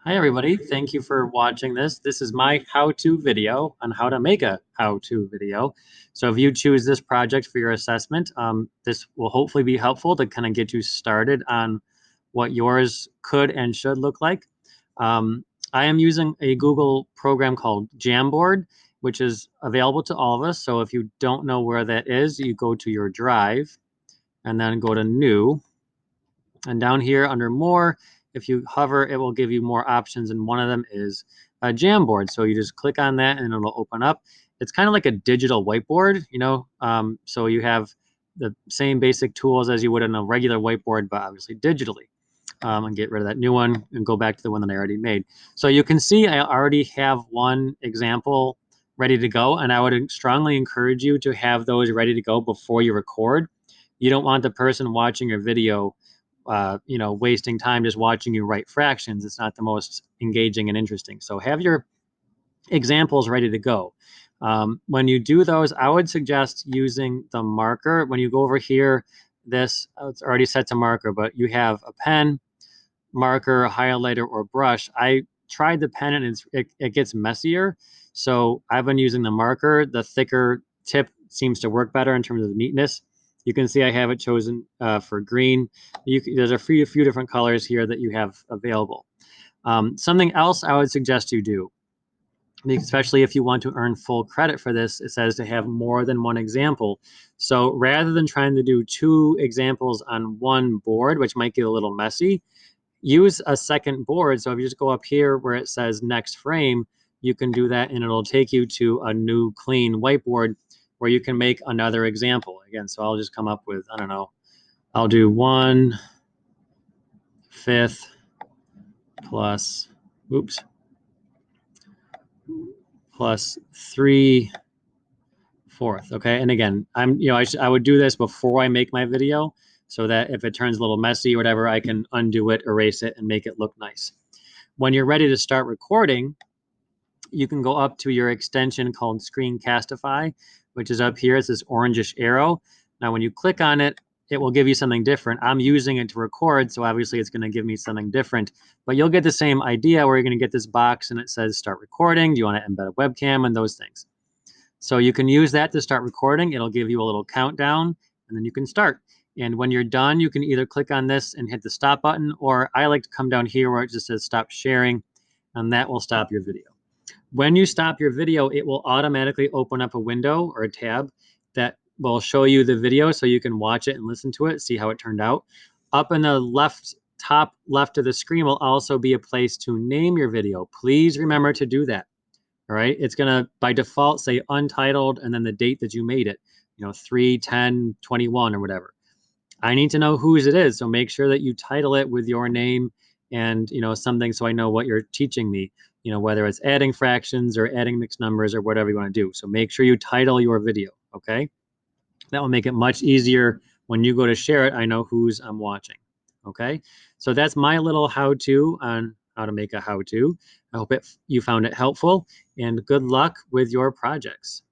Hi everybody, thank you for watching this. This is my how-to video on how to make a how-to video. So if you choose this project for your assessment, this will hopefully be helpful to kind of get you started on what yours could and should look like. I am using a Google program called Jamboard, which is available to all of us. So if you don't know where that is, you go to your Drive and then go to New. And down here under More, if you hover, it will give you more options, and one of them is a Jamboard. So you just click on that and it'll open up. It's kind of like a digital whiteboard, so you have the same basic tools as you would in a regular whiteboard, but obviously digitally. And get rid of that new one and go back to the one that I already made. So you can see I already have one example ready to go, and I would strongly encourage you to have those ready to go before you record. You don't want the person watching your video wasting time just watching you write fractions. It's not the most engaging and interesting. So have your examples ready to go. When you do those, I would suggest using the marker. When you go over here, it's already set to marker, but you have a pen, marker, highlighter, or brush. I tried the pen and it gets messier. So I've been using the marker. The thicker tip seems to work better in terms of the neatness. You can see I have it chosen for green. There's a few different colors here that you have available. Something else I would suggest you do, especially if you want to earn full credit for this, it says to have more than one example. So rather than trying to do two examples on one board, which might get a little messy, use a second board. So if you just go up here where it says next frame, you can do that and it'll take you to a new clean whiteboard where you can make another example. Again, so I'll just come up with, I don't know, I'll do 1/5 plus, oops, plus 3/4. Okay, and again, I would do this before I make my video so that if it turns a little messy or whatever, I can undo it, erase it, and make it look nice. When you're ready to start recording, you can go up to your extension called Screencastify, which is up here. It's this orangish arrow. Now, when you click on it, it will give you something different. I'm using it to record, so obviously it's going to give me something different. But you'll get the same idea where you're going to get this box and it says start recording. Do you want to embed a webcam and those things? So you can use that to start recording. It'll give you a little countdown and then you can start. And when you're done, you can either click on this and hit the stop button, or I like to come down here where it just says stop sharing, and that will stop your video. When you stop your video, it will automatically open up a window or a tab that will show you the video so you can watch it and listen to it, see how it turned out. Up in the top left of the screen will also be a place to name your video. Please remember to do that. All right, it's gonna by default say untitled and then the date that you made it, 3/10/21 or whatever. I need to know whose it is, so make sure that you title it with your name and something so I know what you're teaching me, whether it's adding fractions or adding mixed numbers or whatever you want to do. So make sure you title your video, okay? That will make it much easier when you go to share it. I know whose I'm watching, okay? So that's my little how-to on how to make a how-to. I hope you found it helpful, and good luck with your projects.